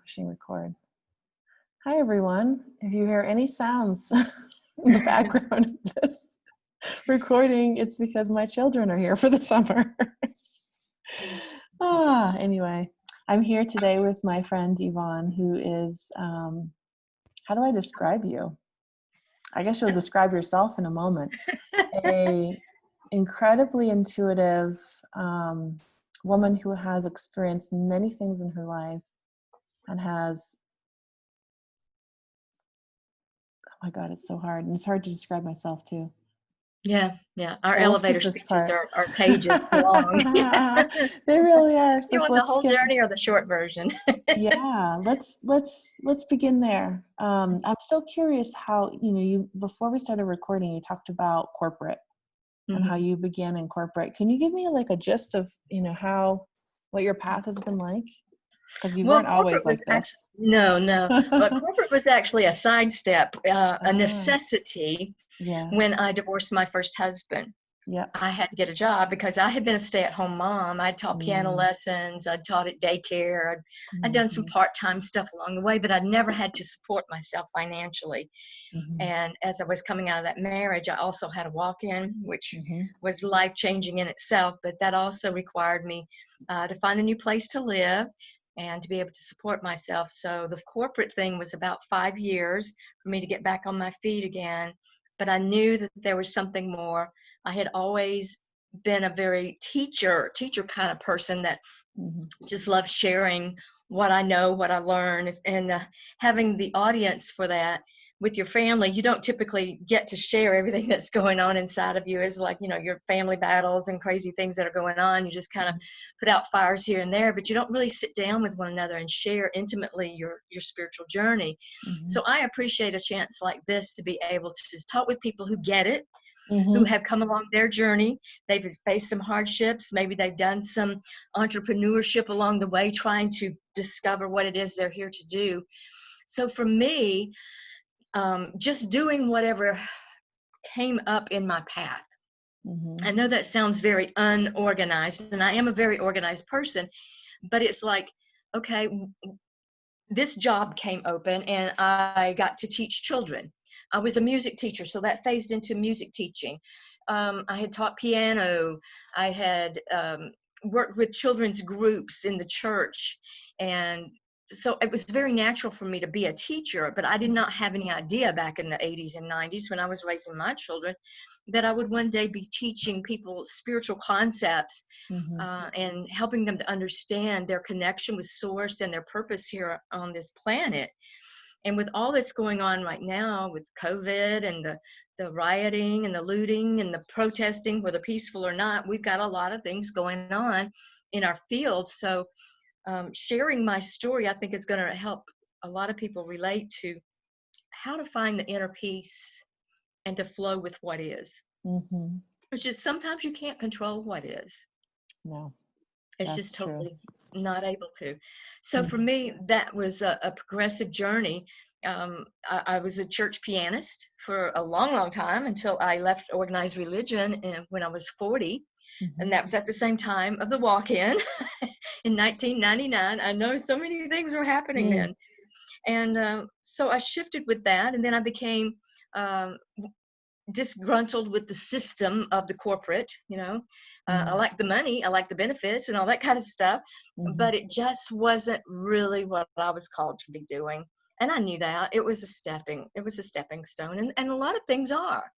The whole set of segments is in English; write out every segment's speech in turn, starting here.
pushing record. Hi, everyone. If you hear any sounds in the background of this recording, it's because my children are here for the summer. Anyway, I'm here today with my friend Yvonne, who is, how do I describe you? I guess you'll describe yourself in a moment. A incredibly intuitive woman who has experienced many things in her life and has, oh my God, it's so hard. And it's hard to describe myself too. Yeah. Our So elevator speeches are pages long. They really are. You want the whole journey or the short version? Yeah, let's begin there. I'm so curious how, you before we started recording, you talked about corporate and how you began in corporate. Can you give me like a gist of, what your path has been like? Because you weren't always like this. No. But corporate was actually a sidestep, a necessity when I divorced my first husband. Yeah. I had to get a job because I had been a stay-at-home mom. I taught piano lessons. I taught at daycare. I'd done some part-time stuff along the way, but I'd never had to support myself financially. And as I was coming out of that marriage, I also had a walk-in, which was life-changing in itself, but that also required me to find a new place to live and to be able to support myself. So the corporate thing was about 5 years for me to get back on my feet again. But I knew that there was something more. I had always been a very teacher kind of person that just loved sharing what I know, what I learned, and having the audience for that. With your family, you don't typically get to share everything that's going on inside of you. It's like, your family battles and crazy things that are going on. You just kind of put out fires here and there, but you don't really sit down with one another and share intimately your spiritual journey. So I appreciate a chance like this to be able to just talk with people who get it, who have come along their journey. They've faced some hardships. Maybe they've done some entrepreneurship along the way, trying to discover what it is they're here to do. So for me, just doing whatever came up in my path. I know that sounds very unorganized, and I am a very organized person, but it's like, okay, this job came open and I got to teach children. I was a music teacher, so that phased into music teaching. I had taught piano. I had worked with children's groups in the church, and so it was very natural for me to be a teacher, but I did not have any idea back in the 80s and 90s when I was raising my children that I would one day be teaching people spiritual concepts and helping them to understand their connection with Source and their purpose here on this planet. And with all that's going on right now with COVID and the rioting and the looting and the protesting, whether peaceful or not, we've got a lot of things going on in our field. So sharing my story, I think, is going to help a lot of people relate to how to find the inner peace and to flow with what is. Which is sometimes you can't control what is. No. It's just totally not able to. So for me, that was a progressive journey. I was a church pianist for a long, long time until I left organized religion when I was 40. And that was at the same time of the walk-in in 1999. I know so many things were happening then. And so I shifted with that, and then I became disgruntled with the system of the corporate. I like the money, I like the benefits and all that kind of stuff, but it just wasn't really what I was called to be doing. And I knew that it was a stepping stone, and a lot of things are.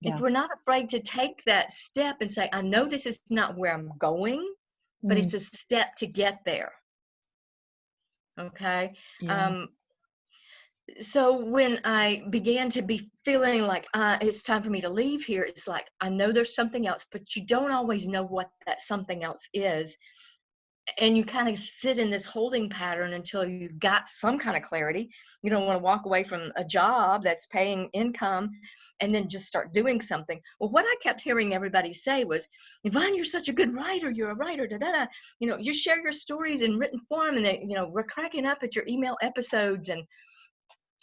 If we're not afraid to take that step and say, I know this is not where I'm going, but it's a step to get there. Okay. So when I began to be feeling like it's time for me to leave here, it's like, I know there's something else, but you don't always know what that something else is. And you kind of sit in this holding pattern until you got some kind of clarity. You don't want to walk away from a job that's paying income and then just start doing something. Well, what I kept hearing everybody say was, Yvonne, you're such a good writer. You're a writer. You share your stories in written form, and we're cracking up at your email episodes. And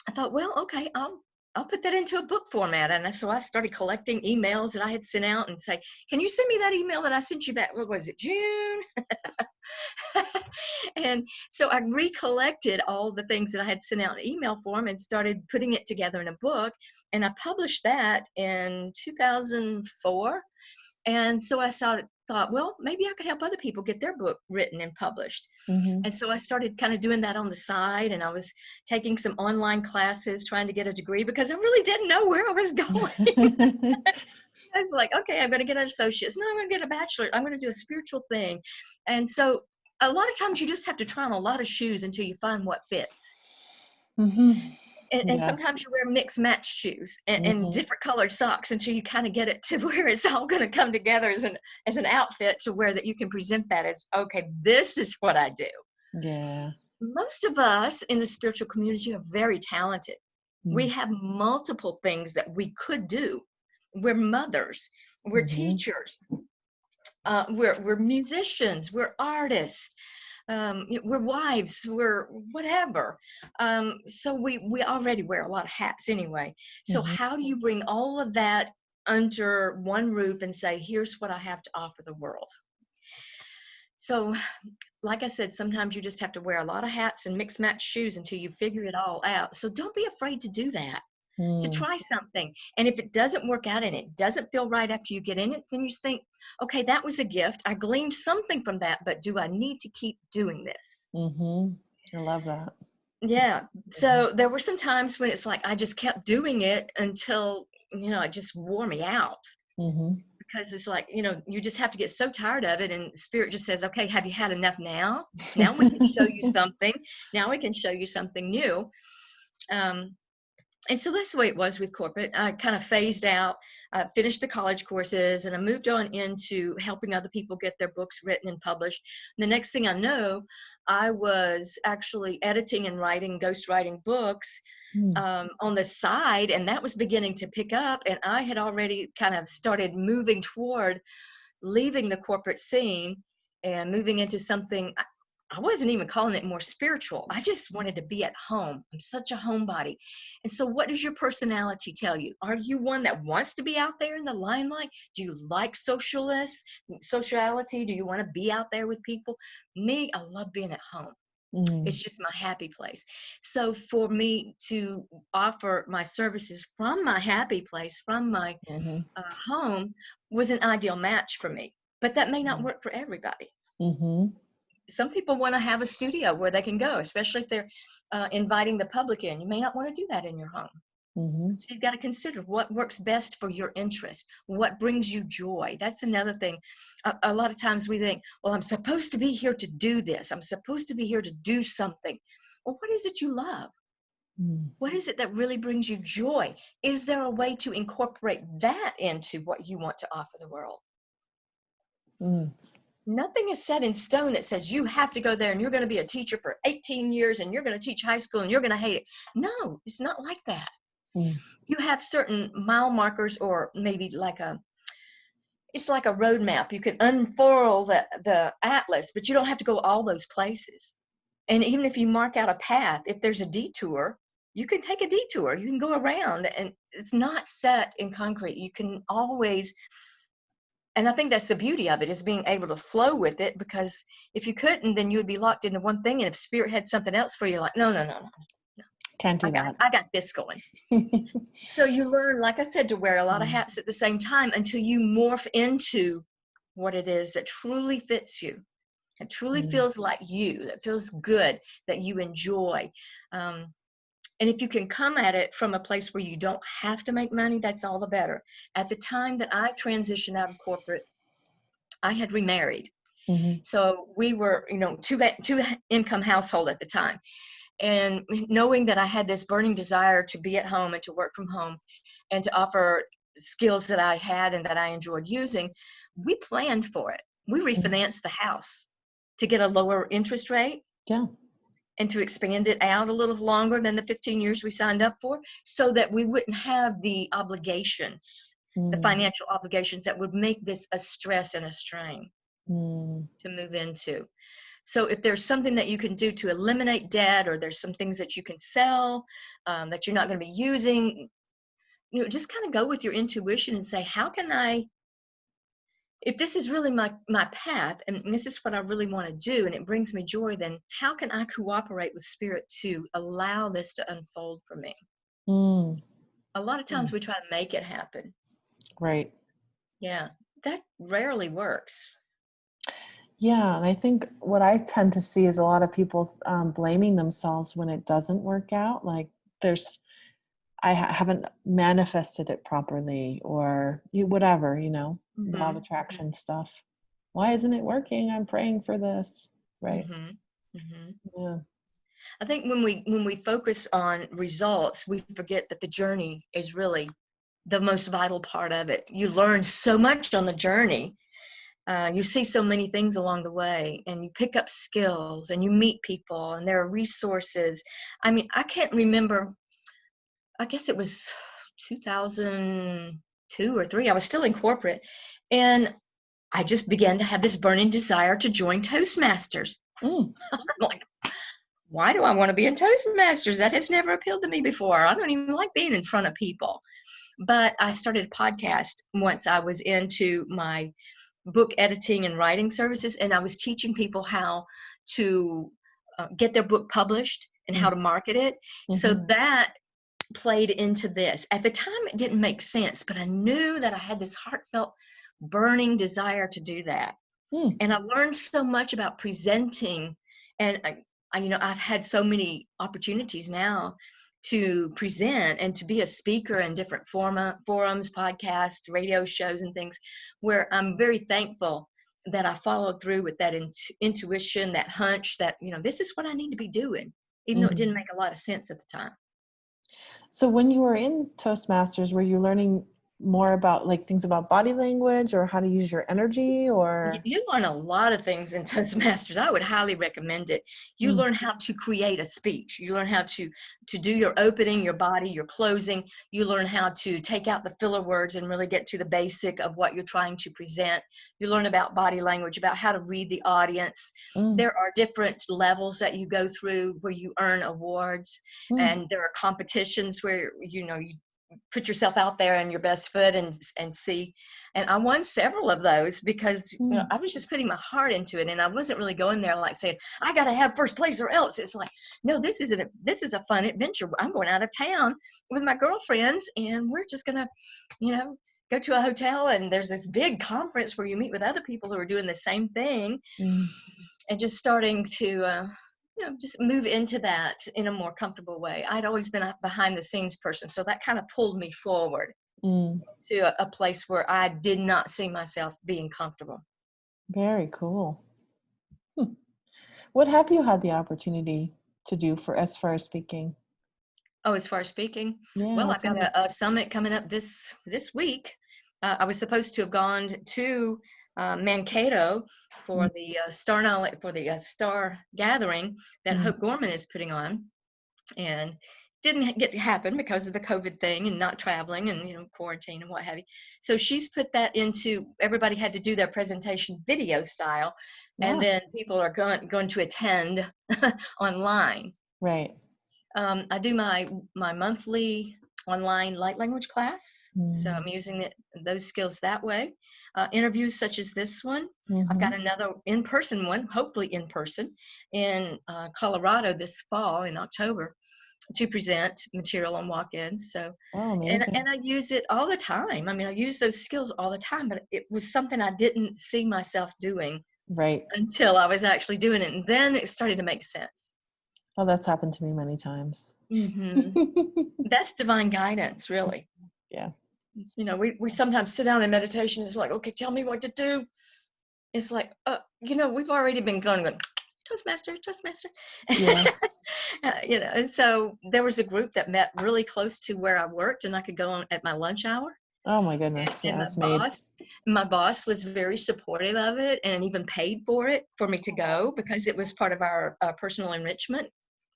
I thought, well, okay, I'll put that into a book format. And so I started collecting emails that I had sent out and say, can you send me that email that I sent you back? What was it, June? And so I recollected all the things that I had sent out in email form and started putting it together in a book. And I published that in 2004. And so I thought, well, maybe I could help other people get their book written and published. Mm-hmm. And so I started kind of doing that on the side, and I was taking some online classes, trying to get a degree because I really didn't know where I was going. I was like, okay, I'm going to get an associate's. No, I'm going to get a bachelor. I'm going to do a spiritual thing. And so a lot of times you just have to try on a lot of shoes until you find what fits. Mm-hmm. And Yes. sometimes you wear mixed match shoes and Mm-hmm. different colored socks until you kind of get it to where it's all going to come together as an outfit to where that you can present that as, okay, this is what I do. Yeah. Most of us in the spiritual community are very talented. We have multiple things that we could do. We're mothers, we're teachers, we're musicians, we're artists. We're wives, we're whatever. So we already wear a lot of hats anyway. So how do you bring all of that under one roof and say, here's what I have to offer the world? So like I said, sometimes you just have to wear a lot of hats and mix match shoes until you figure it all out. So don't be afraid to do that. To try something. And if it doesn't work out and it doesn't feel right after you get in it, then you just think, okay, that was a gift. I gleaned something from that, but do I need to keep doing this? I love that. Yeah. So there were some times when it's like, I just kept doing it until, it just wore me out. Because it's like, you just have to get so tired of it. And Spirit just says, okay, have you had enough now? Now we can show you something. Now we can show you something new. And so that's the way it was with corporate. I kind of phased out, finished the college courses, and I moved on into helping other people get their books written and published. And the next thing I know, I was actually editing and writing, ghostwriting books on the side, and that was beginning to pick up. And I had already kind of started moving toward leaving the corporate scene and moving into something. I wasn't even calling it more spiritual. I just wanted to be at home. I'm such a homebody. And so what does your personality tell you? Are you one that wants to be out there in the limelight? Do you like sociality? Do you want to be out there with people? Me, I love being at home. It's just my happy place. So for me to offer my services from my happy place, from my home, was an ideal match for me. But that may not work for everybody. Some people want to have a studio where they can go, especially if they're inviting the public in. You may not want to do that in your home. So you've got to consider what works best for your interest, what brings you joy. That's another thing. A lot of times we think, well, I'm supposed to be here to do this. I'm supposed to be here to do something. Well, what is it you love? What is it that really brings you joy? Is there a way to incorporate that into what you want to offer the world? Nothing is set in stone that says you have to go there and you're going to be a teacher for 18 years and you're going to teach high school and you're going to hate it. No, it's not like that. You have certain mile markers, or maybe it's like a roadmap. You can unfurl the atlas, but you don't have to go all those places. And even if you mark out a path, if there's a detour, you can take a detour. You can go around, and it's not set in concrete. You can always. And I think that's the beauty of it, is being able to flow with it, because if you couldn't, then you would be locked into one thing. And if Spirit had something else for you, like, no. Can't do that. I got this going. So you learn, like I said, to wear a lot of hats at the same time until you morph into what it is that truly fits you. It truly feels like you, that feels good, that you enjoy. And if you can come at it from a place where you don't have to make money, that's all the better. At the time that I transitioned out of corporate, I had remarried. So we were, two income household at the time. And knowing that I had this burning desire to be at home and to work from home and to offer skills that I had and that I enjoyed using, we planned for it. We refinanced the house to get a lower interest rate. And to expand it out a little longer than the 15 years we signed up for, so that we wouldn't have the obligation, the financial obligations that would make this a stress and a strain to move into. So if there's something that you can do to eliminate debt, or there's some things that you can sell that you're not going to be using, just kind of go with your intuition and say, how can I, if this is really my path and this is what I really want to do and it brings me joy, then how can I cooperate with spirit to allow this to unfold for me? A lot of times we try to make it happen. Right. Yeah, that rarely works. Yeah, and I think what I tend to see is a lot of people blaming themselves when it doesn't work out. Like I haven't manifested it properly, or whatever, law of attraction stuff. Why isn't it working? I'm praying for this, right? Yeah. I think when we focus on results, we forget that the journey is really the most vital part of it. You learn so much on the journey. You see so many things along the way, and you pick up skills, and you meet people, and there are resources. I mean, I can't remember. I guess it was 2002 or 3. I was still in corporate, and I just began to have this burning desire to join Toastmasters. I'm like, why do I want to be in Toastmasters? That has never appealed to me before. I don't even like being in front of people. But I started a podcast once I was into my book editing and writing services, and I was teaching people how to get their book published and how to market it. So that played into this. At the time, it didn't make sense, but I knew that I had this heartfelt, burning desire to do that. And I learned so much about presenting, and I've had so many opportunities now to present and to be a speaker in different forums, podcasts, radio shows, and things, where I'm very thankful that I followed through with that intuition, that hunch that, this is what I need to be doing, even though it didn't make a lot of sense at the time. So when you were in Toastmasters, were you learning more about things about body language or how to use your energy, or? You learn a lot of things in Toastmasters. I would highly recommend it. You learn how to create a speech. You learn how to do your opening, your body, your closing. You learn how to take out the filler words and really get to the basic of what you're trying to present. You learn about body language, about how to read the audience. There are different levels that you go through where you earn awards, and there are competitions where you put yourself out there on your best foot and see. And I won several of those because I was just putting my heart into it, and I wasn't really going there like saying I got to have first place or else. It's like, no, this is a fun adventure. I'm going out of town with my girlfriends, and we're just gonna go to a hotel, and there's this big conference where you meet with other people who are doing the same thing, and just starting to just move into that in a more comfortable way. I'd always been a behind the scenes person, so that kind of pulled me forward to a place where I did not see myself being comfortable. Very cool. What have you had the opportunity to do as far as speaking? Oh, as far as speaking? Yeah, Well, I've got a summit coming up this week. I was supposed to have gone to Mankato for the Star Gathering that Hope Gorman is putting on, and didn't get to happen because of the COVID thing and not traveling and quarantine and what have you. So she's put that into, everybody had to do their presentation video style, and then people are going to attend online. Right. I do my monthly online light language class, so I'm using those skills that way. Interviews such as this one. I've got another in-person one, hopefully in person, in Colorado this fall in October, to present material on walk-ins. So, and I use it all the time. I mean, I use those skills all the time, but it was something I didn't see myself doing until I was actually doing it, and then it started to make sense. Oh, that's happened to me many times. That's divine guidance, really. Yeah. We sometimes sit down in meditation. It's like, okay, tell me what to do. It's like, we've already been going Toastmaster. Yeah. And so there was a group that met really close to where I worked, and I could go on at my lunch hour. Oh my goodness. And my boss was very supportive of it and even paid for it for me to go because it was part of our personal enrichment.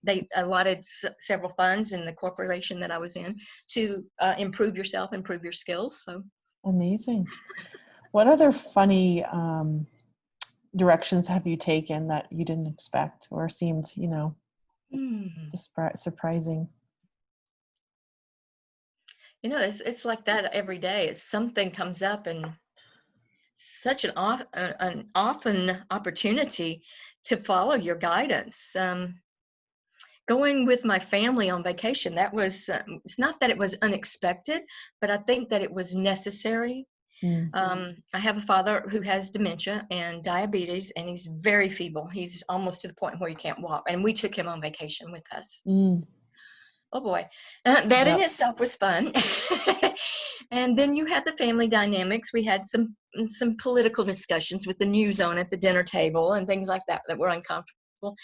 They allotted several funds in the corporation that I was in to improve yourself, improve your skills. So amazing. What other funny directions have you taken that you didn't expect or seemed, surprising? It's like that every day. It's something comes up, and such an often opportunity to follow your guidance. Going with my family on vacation, that was, it's not that it was unexpected, but I think that it was necessary. I have a father who has dementia and diabetes, and he's very feeble. He's almost to the point where he can't walk, and we took him on vacation with us. Oh boy, that in itself was fun. And then you had the family dynamics. We had some political discussions with the news on at the dinner table and things like that were uncomfortable.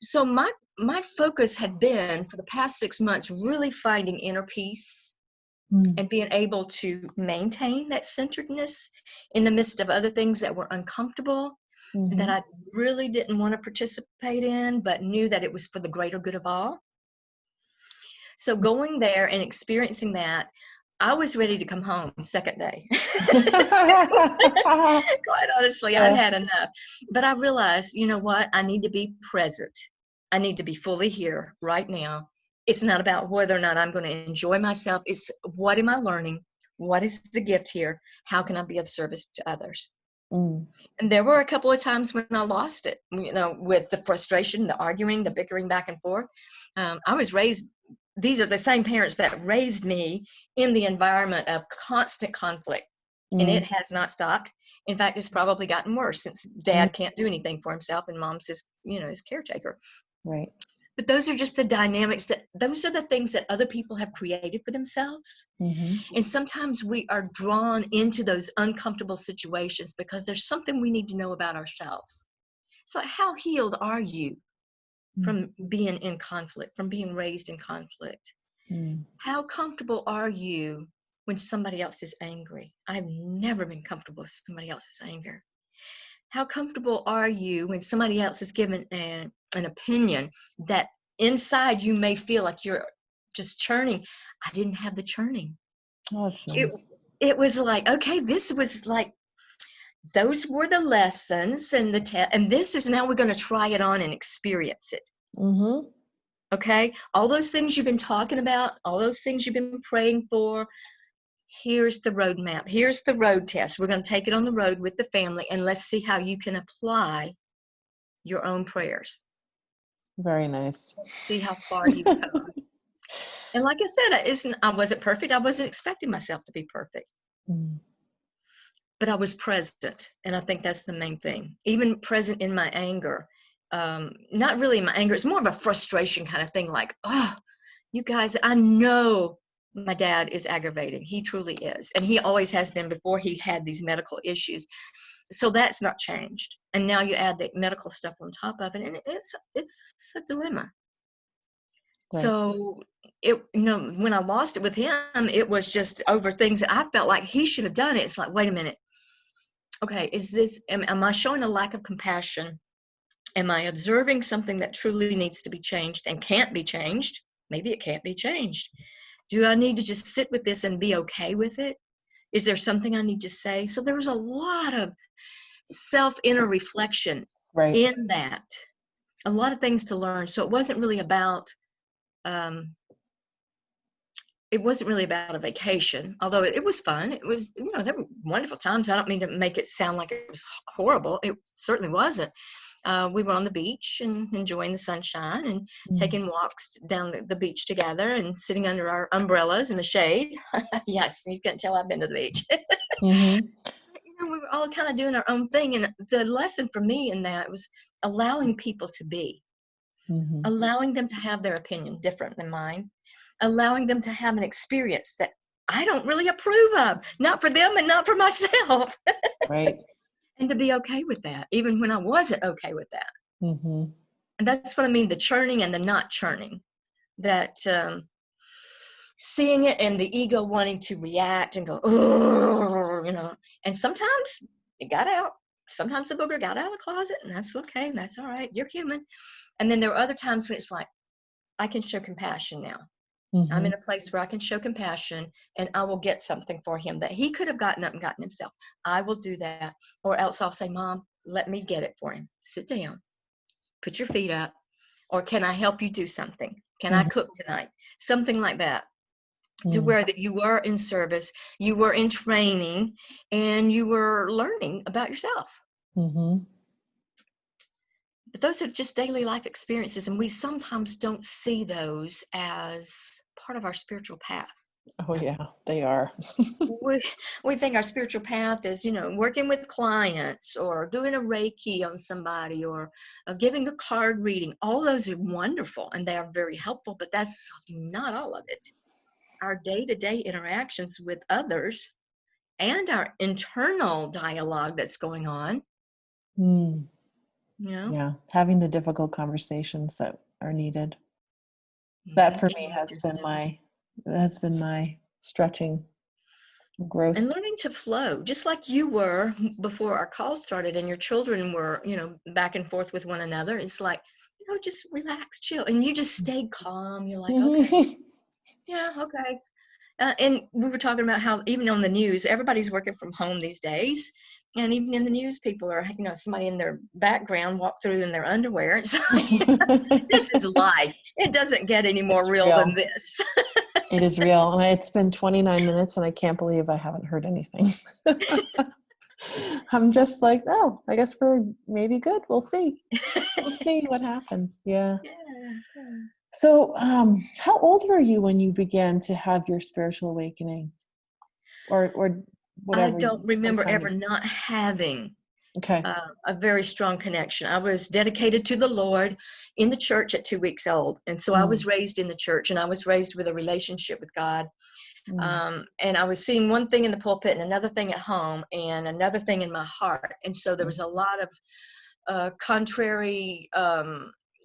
So my focus had been for the past 6 months really finding inner peace and being able to maintain that centeredness in the midst of other things that were uncomfortable, that I really didn't want to participate in, but knew that it was for the greater good of all. So going there and experiencing that, I was ready to come home second day. Quite honestly, I'd had enough. But I realized, you know what? I need to be present. I need to be fully here right now. It's not about whether or not I'm going to enjoy myself. It's what am I learning? What is the gift here? How can I be of service to others? And there were a couple of times when I lost it, with the frustration, the arguing, the bickering back and forth. I was raised, these are the same parents that raised me in the environment of constant conflict, and it has not stopped. In fact, it's probably gotten worse since dad can't do anything for himself and mom's his caretaker. Right. But those are just the dynamics those are the things that other people have created for themselves. And sometimes we are drawn into those uncomfortable situations because there's something we need to know about ourselves. So how healed are you from being in conflict, from being raised in conflict? How comfortable are you when somebody else is angry? I've never been comfortable with somebody else's anger. How comfortable are you when somebody else is given an opinion that inside you may feel like you're just churning? I didn't have the churning. Oh, that's nice. It was like, okay, this was like, those were the lessons and and this is, now we're going to try it on and experience it. Okay, all those things you've been talking about, all those things you've been praying for, here's the roadmap. Here's the road test. We're going to take it on the road with the family, and let's see how you can apply your own prayers. Very nice. See how far you go. And like I said, I wasn't perfect. I wasn't expecting myself to be perfect. But I was present, and I think that's the main thing. Even present in my anger. Not really my anger. It's more of a frustration kind of thing, like, oh, you guys, I know my dad is aggravating. He truly is. And he always has been before he had these medical issues. So that's not changed. And now you add the medical stuff on top of it, and it's a dilemma. Right. So when I lost it with him, it was just over things that I felt like he should have done it. It's like, wait a minute. Okay, am I showing a lack of compassion? Am I observing something that truly needs to be changed and can't be changed? Maybe it can't be changed. Do I need to just sit with this and be okay with it? Is there something I need to say? So there was a lot of inner reflection in that. A lot of things to learn. So it wasn't really about a vacation, although it was fun. It was, there were wonderful times. I don't mean to make it sound like it was horrible. It certainly wasn't. We were on the beach and enjoying the sunshine and taking walks down the beach together and sitting under our umbrellas in the shade. Yes, you can tell I've been to the beach. We were all kind of doing our own thing. And the lesson for me in that was allowing people to be, allowing them to have their opinion different than mine, allowing them to have an experience that I don't really approve of, not for them and not for myself. Right. And to be okay with that, even when I wasn't okay with that. And that's what I mean, the churning and the not churning. That seeing it and the ego wanting to react and go, oh, and sometimes it got out. Sometimes the booger got out of the closet, and that's okay. And that's all right. You're human. And then there were other times when it's like, I can show compassion now. I'm in a place where I can show compassion, and I will get something for him that he could have gotten up and gotten himself. I will do that. Or else I'll say, Mom, let me get it for him. Sit down. Put your feet up. Or can I help you do something? Can I cook tonight? Something like that. to Mm. where that you were in service, you were in training, and you were learning about yourself. Mm-hmm. But those are just daily life experiences, and we sometimes don't see those as part of our spiritual path. Oh yeah, they are. We think our spiritual path is, working with clients or doing a Reiki on somebody or giving a card reading. All those are wonderful and they are very helpful, but that's not all of it. Our day-to-day interactions with others and our internal dialogue that's going on, Mm. you know, Yeah, having the difficult conversations that are needed. That for me and with has been yourself. my stretching growth. And learning to flow, just like you were before our call started and your children were, back and forth with one another. It's like, just relax, chill. And you just stayed calm. You're like, okay, yeah, okay. And we were talking about how even on the news, everybody's working from home these days. And even in the news, people are, somebody in their background walk through in their underwear. It's like, this is life. It doesn't get any more It's real real. than this. It is real. And it's been 29 minutes and I can't believe I haven't heard anything. I'm just like, oh, I guess we're maybe good. We'll see. We'll see what happens. Yeah. Yeah. So, how old were you when you began to have your spiritual awakening, or I whatever, don't some remember kind ever of? not having Okay. a very strong connection. I was dedicated to the Lord in the church at 2 weeks old. And so I was Mm, raised in the church and I was raised with a relationship with God. mm, And I was seeing one thing in the pulpit and another thing at home and another thing in my heart. And so there was a lot of contrary,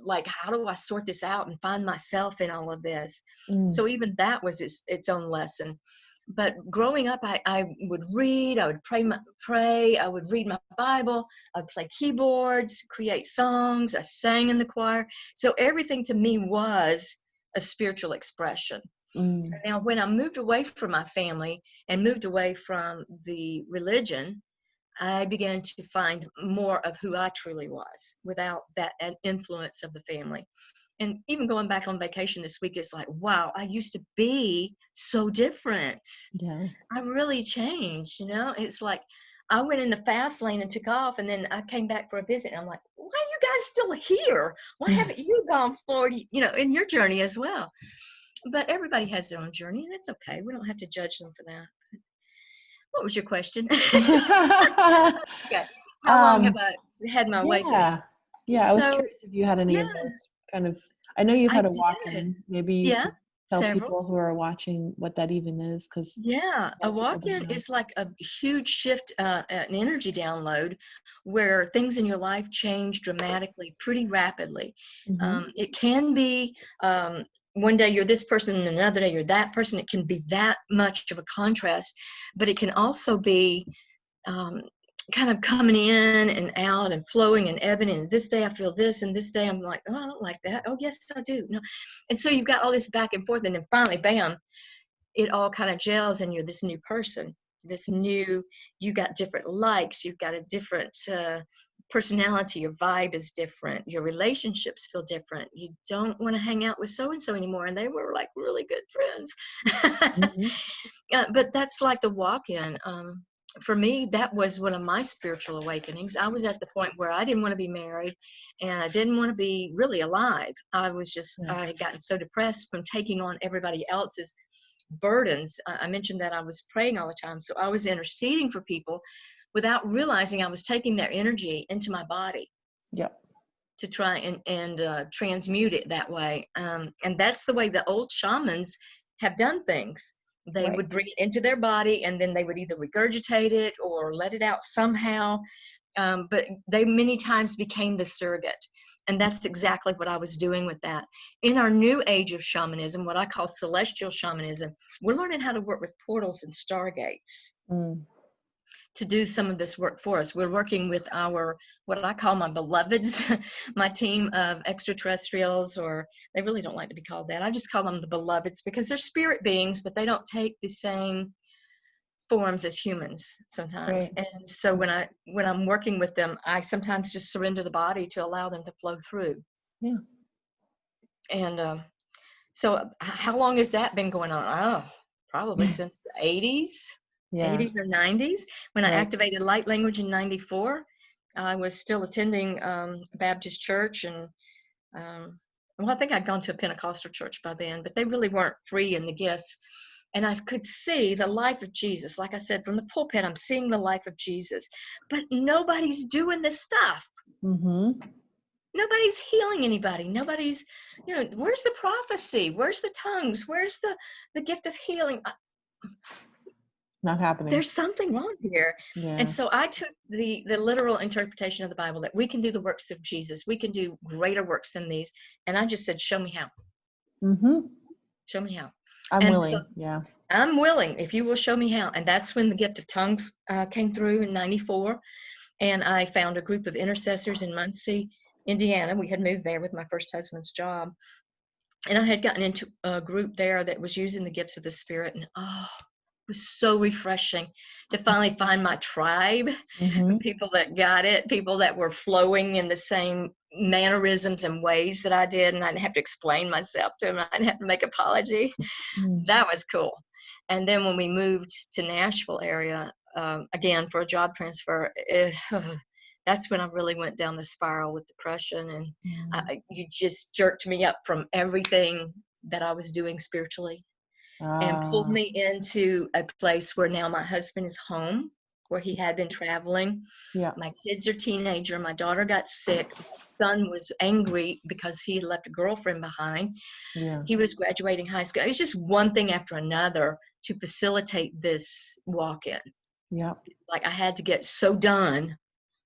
like, how do I sort this out and find myself in all of this? mm, So even that was its own lesson. But growing up, I would read, I would pray, I would read my Bible, I'd play keyboards, create songs, I sang in the choir. So everything to me was a spiritual expression. mm, Now, when I moved away from my family and moved away from the religion, I began to find more of who I truly was without that influence of the family. And even going back on vacation this week, it's like, wow, I used to be so different. yeah. I really changed. It's like I went in the fast lane and took off, and then I came back for a visit. And I'm like, why are you guys still here? Why haven't you gone forward, in your journey as well? But everybody has their own journey, and it's okay. We don't have to judge them for that. What was your question? Okay. How long have um, I had my awakening? yeah, yeah. I was So, curious if you had any yeah, of those kind of. I know you've I had a did. walk-in. Maybe you Yeah, could tell several. people who are watching what that even is, because Yeah, a a lot of people don't walk-in know. is like a huge shift, an energy download where things in your life change dramatically, pretty rapidly. Mm-hmm. It can be one day you're this person and another day you're that person. It can be that much of a contrast, but it can also be um, kind of coming in and out and flowing and ebbing. And this day I feel this, and this day I'm like, oh, I don't like that. Oh, yes, I do. No, and so you've got all this back and forth, and then finally, bam, it all kind of gels, and you're this new person. You got different likes. You've got a different personality. Your vibe is different. Your relationships feel different. You don't want to hang out with so and so anymore, and they were like really good friends. Mm-hmm. But that's like the walk-in. For me, that was one of my spiritual awakenings. I was at the point where I didn't want to be married and I didn't want to be really alive. Yeah. I had gotten so depressed from taking on everybody else's burdens. I mentioned that I was praying all the time. So I was interceding for people without realizing I was taking their energy into my body Yep. to try and transmute it that way. And that's the way the old shamans have done things. They Right. would bring it into their body and then they would either regurgitate it or let it out somehow. But they many times became the surrogate. And that's exactly what I was doing with that. In our new age of shamanism, what I call celestial shamanism, we're learning how to work with portals and stargates Mm. to do some of this work for us. We're working with what I call my beloveds, my team of extraterrestrials, or they really don't like to be called that. I just call them the beloveds because they're spirit beings, but they don't take the same forms as humans sometimes. Right. And so when I'm working with them, I sometimes just surrender the body to allow them to flow through. Yeah. And so how long has that been going on? Oh, probably since the 80s, Yeah. 80s or 90s. When I Right. activated light language in 94, I was still attending a Baptist church, and well, I think I'd gone to a Pentecostal church by then, but they really weren't free in the gifts. And I could see the life of Jesus. Like I said, from the pulpit, I'm seeing the life of Jesus. But nobody's doing this stuff. Mm-hmm. Nobody's healing anybody. Nobody's, where's the prophecy? Where's the tongues? Where's the gift of healing? Not happening. There's something wrong here. Yeah. And so I took the literal interpretation of the Bible, that we can do the works of Jesus. We can do greater works than these. And I just said, show me how. Mm-hmm. Show me how. I'm And willing. so Yeah. I'm willing, if you will show me how. And that's when the gift of tongues came through in 94. And I found a group of intercessors in Muncie, Indiana. We had moved there with my first husband's job. And I had gotten into a group there that was using the gifts of the Spirit. And it was so refreshing to finally find my tribe, Mm-hmm. people that got it, people that were flowing in the same mannerisms and ways that I did. And I didn't have to explain myself to them. I didn't have to make apology. Mm-hmm. That was cool. And then when we moved to Nashville area, again, for a job transfer, that's when I really went down the spiral with depression. And you just jerked me up from everything that I was doing spiritually and pulled me into a place where now my husband is home, where he had been traveling. Yeah. My kids are teenager. My daughter got sick. My son was angry because he had left a girlfriend behind. Yeah. He was graduating high school. It was just one thing after another to facilitate this walk-in. Yeah. Like I had to get so done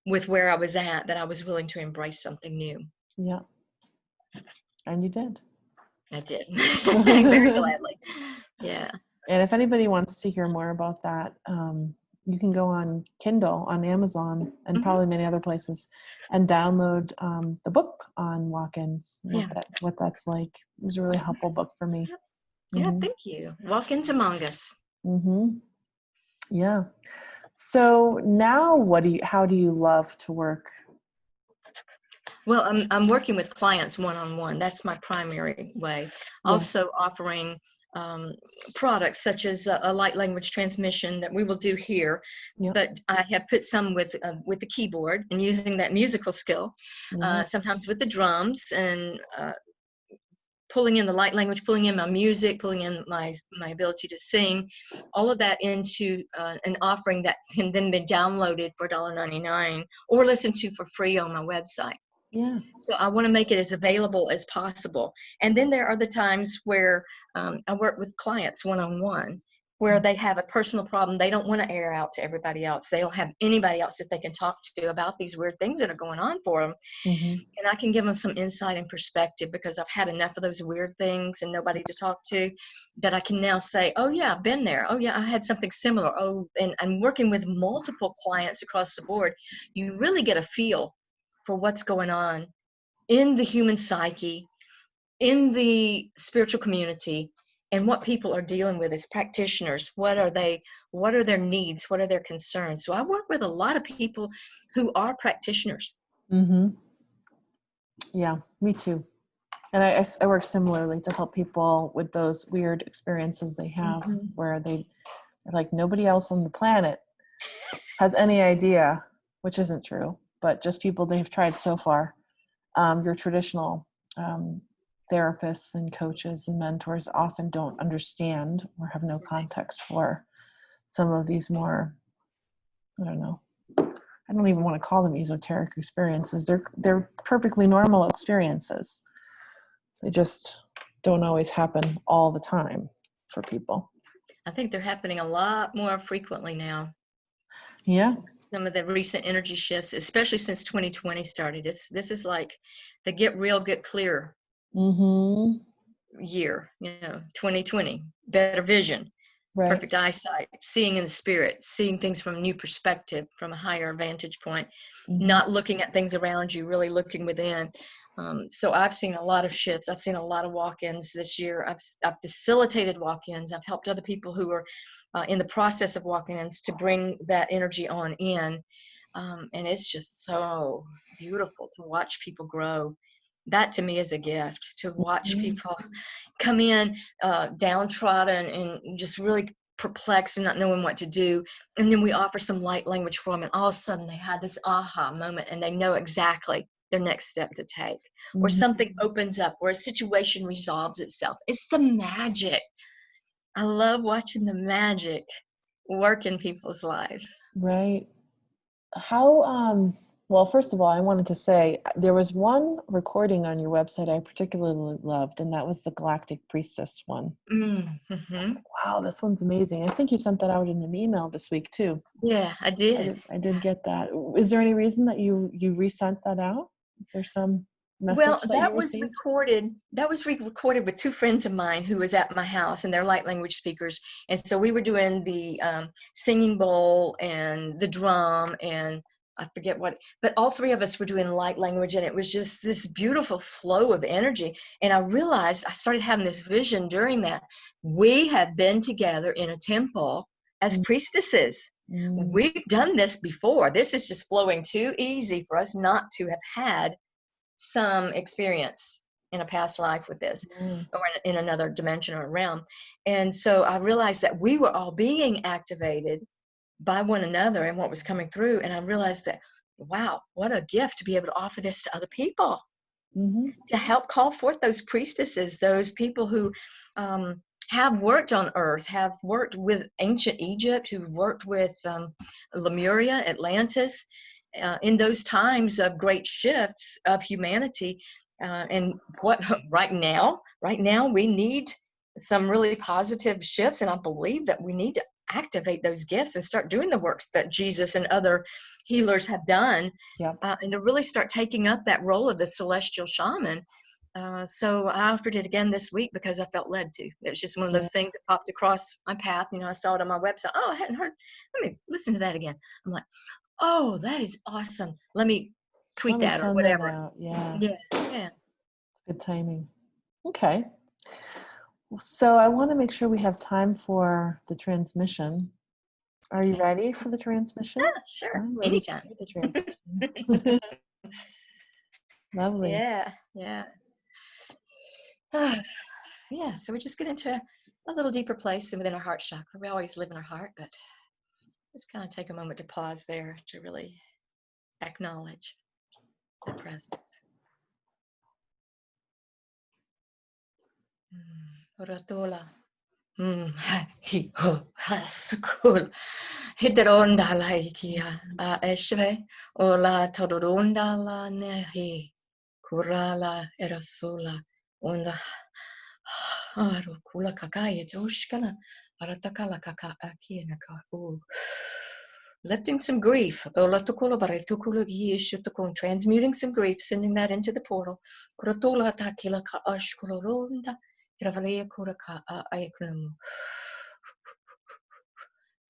with where I was at that I was willing to embrace something new. Yeah. And you did. I did. Very gladly. Yeah. And if anybody wants to hear more about that, you can go on Kindle, on Amazon, and Mm-hmm. probably many other places, and download the book on walk-ins, what that's like. It was a really helpful book for me. Yeah, Mm-hmm. thank you. Walk-ins among us. Mm-hmm. Yeah. So now how do you love to work? Well, I'm working with clients one-on-one. That's my primary way. Yeah. Also offering products such as a light language transmission that we will do here. Yep. But I have put some with the keyboard and using that musical skill, Yeah. sometimes with the drums and pulling in the light language, pulling in my music, pulling in my ability to sing, all of that into an offering that can then be downloaded for $1.99 or listened to for free on my website. Yeah. So I want to make it as available as possible. And then there are the times where I work with clients one-on-one, where they have a personal problem they don't want to air out to everybody else. They don't have anybody else that they can talk to about these weird things that are going on for them. Mm-hmm. And I can give them some insight and perspective because I've had enough of those weird things and nobody to talk to, that I can now say, oh yeah, I've been there. Oh yeah, I had something similar. Oh, and I'm working with multiple clients across the board. You really get a feel for what's going on in the human psyche, in the spiritual community, and what people are dealing with as practitioners. What are their needs? What are their concerns? So I work with a lot of people who are practitioners. Mm-hmm. Yeah, me too. And I work similarly to help people with those weird experiences they have, Mm-hmm. where they're like, nobody else on the planet has any idea, which isn't true, but just people they've tried so far. Your traditional therapists and coaches and mentors often don't understand or have no context for some of these more, I don't even want to call them esoteric experiences. They're perfectly normal experiences. They just don't always happen all the time for people. I think they're happening a lot more frequently now. Yeah. Some of the recent energy shifts, especially since 2020 started, this is like the get real, get clear Mm-hmm. year. 2020, better vision, Right. perfect eyesight, seeing in the spirit, seeing things from a new perspective, from a higher vantage point, Mm-hmm. not looking at things around you, really looking within. So I've seen a lot of shifts. I've seen a lot of walk-ins this year. I've facilitated walk-ins. I've helped other people who are in the process of walk-ins to bring that energy on in. And it's just so beautiful to watch people grow That to me is a gift, to watch people come in downtrodden and just really perplexed and not knowing what to do. And then we offer some light language for them, and all of a sudden they had this aha moment and they know exactly their next step to take, or something opens up, or a situation resolves itself. It's the magic. I love watching the magic work in people's lives. Right. How, well, first of all, I wanted to say there was one recording on your website I particularly loved, and that was the Galactic Priestess one. I was like, wow, this one's amazing. I think you sent that out in an email this week too. Yeah, I did. I did get that. Is there any reason that you resent that out? Is there some message Well, that you that was received? recorded. That was recorded with two friends of mine who was at my house, and they're light language speakers. And so we were doing the singing bowl and the drum, and I forget what, but all three of us were doing light language, and it was just this beautiful flow of energy. And I realized, I started having this vision during that. We had been together in a temple as priestesses. We've done this before. This is just flowing too easy for us not to have had some experience in a past life with this, or in another dimension or realm. And so I realized that we were all being activated by one another and what was coming through. And I realized that, wow, what a gift to be able to offer this to other people, to help call forth those priestesses, those people who have worked on earth, have worked with ancient Egypt, who've worked with Lemuria, Atlantis, in those times of great shifts of humanity. And what right now we need some really positive shifts, and I believe that we need to activate those gifts and start doing the works that Jesus and other healers have done, and to really start taking up that role of the celestial shaman. So I offered it again this week because I felt led to. It was just one of those things that popped across my path. You know, I saw it on my website. Oh, I hadn't heard. Let me listen to that again. I'm like, oh, that is awesome. Let me tweet that or whatever. That out. Yeah. Yeah. Good timing. Okay. So I want to make sure we have time for the transmission. Are you ready for the transmission? Sure. Anytime. The transmission. Lovely. Yeah. Yeah. So we just get into a little deeper place within our heart chakra. We always live in our heart, but just kind of take a moment to pause there to really acknowledge the presence. Ratola. Hi ho hasukul. Hidronda la ikia a eshve ola todonda la nehi kurala erasula onda haru kula kakaya joshkala aratakala kaka akina ka u. Lifting some grief, transmuting some grief, sending that into the portal.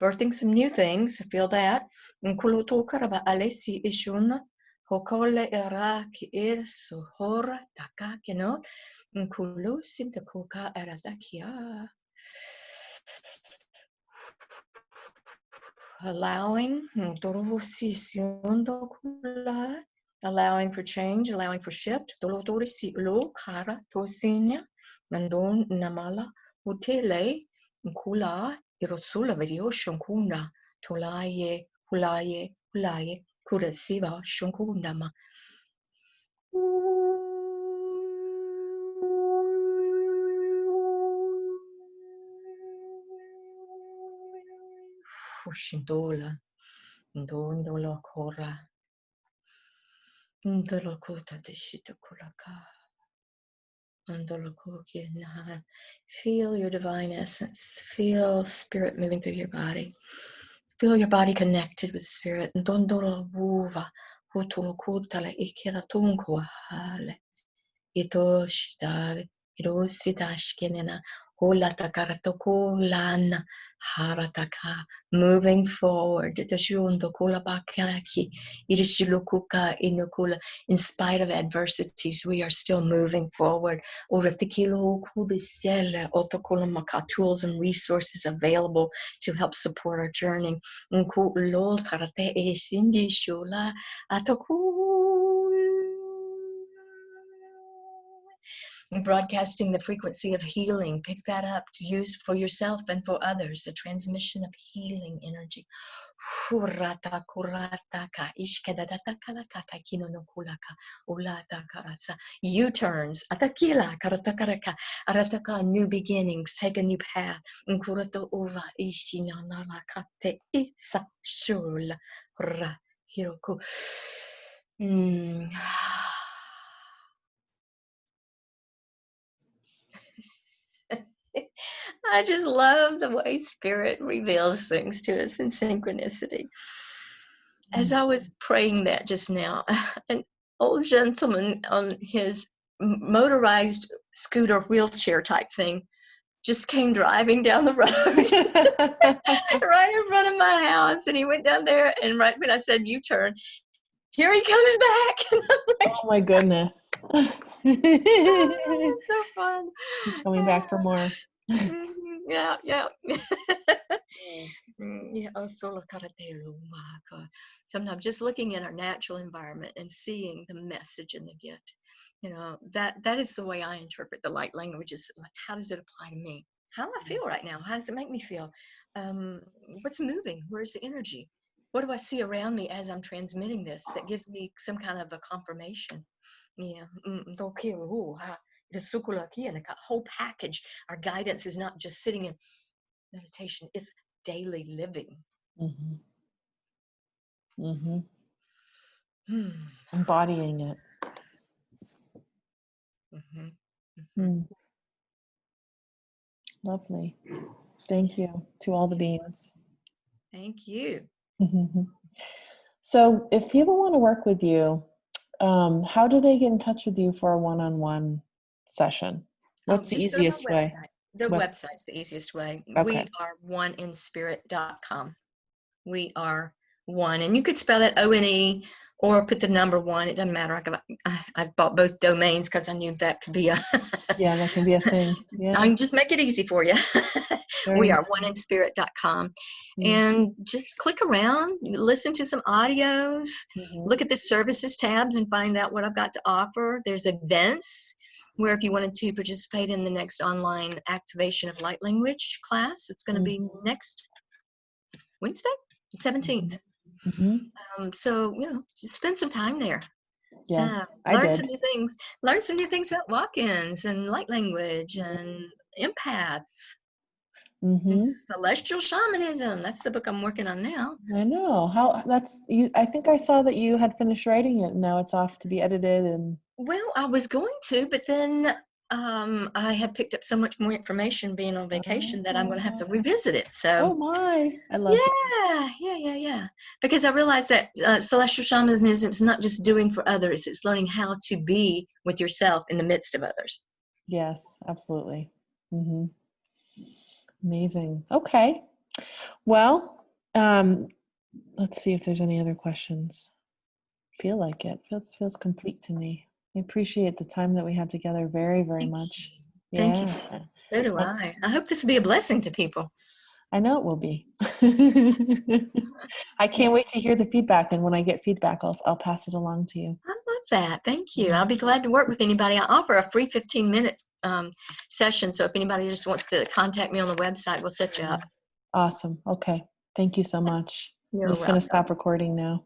Birthing some new things, feel that. Hokole era ki ir suhora taka kino. Nkulusin the kuka era takia. Allowing for change, allowing for shift. Mandon namala utele nkula irosula video shonkunda tolaye hulaye kurasiva shonkundama. Fushindola ndondola kora ndolo kota deshita kulaka. Feel your divine essence. Feel spirit moving through your body. Feel your body connected with spirit. Ndondola wuva hutulu kutala ikela tunko hale. Ito shidave. Ito sidashkinena. Hulatakaratokulana harataka. Moving forward. In spite of adversities, we are still moving forward. Tools and resources available to help support our journey. broadcasting the frequency of healing. Pick that up to use for yourself and for others, the transmission of healing energy. U-turns, new beginnings, take a new path. I just love the way Spirit reveals things to us in synchronicity. As I was praying that just now, an old gentleman on his motorized scooter wheelchair type thing just came driving down the road right in front of my house. And he went down there, and right when I said U-turn, here he comes back. And I'm like, oh my goodness. oh, it's so fun. He's coming back for more. Yeah. Sometimes just looking at our natural environment and seeing the message and the gift, that is the way I interpret the light languages. Like, how does it apply to me? How do I feel right now? How does it make me feel? What's moving? Where's the energy? What do I see around me as I'm transmitting this that gives me some kind of a confirmation? Yeah. The whole package. Our guidance is not just sitting in meditation, it's daily living. Embodying it. Lovely. Thank you to all the beings. Thank you. So if people want to work with you, how do they get in touch with you for a one-on-one session? What's the easiest way? The website's the easiest way. Okay. We are oneinspirit.com. We are one, and you could spell it ONE or put the number 1. It doesn't matter. I bought both domains because I knew that could be a yeah, that can be a thing. Yeah. I can just make it easy for you. We are oneinspirit.com. And just click around, listen to some audios, look at the services tabs and find out what I've got to offer. There's events where if you wanted to participate in the next online activation of light language class, it's going to be next Wednesday, the 17th. So, just spend some time there. Yes, learn some new things. Learn some new things about walk-ins and light language and empaths. And celestial shamanism. That's the book I'm working on now. I know. I think I saw that you had finished writing it and now it's off to be edited. And well, I was going to, but then I have picked up so much more information being on vacation that I'm going to have to revisit it. So oh my, I love it. Yeah. Because I realized that celestial shamanism is not just doing for others, it's learning how to be with yourself in the midst of others. Yes, absolutely. Amazing. Okay. Well, let's see if there's any other questions. Feel like it feels complete to me. I appreciate the time that we had together very, very much. Thank you. So do I. I hope this will be a blessing to people. I know it will be. I can't wait to hear the feedback, and when I get feedback, I'll pass it along to you. I love that. Thank you. I'll be glad to work with anybody. I offer a free 15-minute session, so if anybody just wants to contact me on the website, we'll set you up. Awesome. Okay. Thank you so much. You're I'm just going to stop recording now.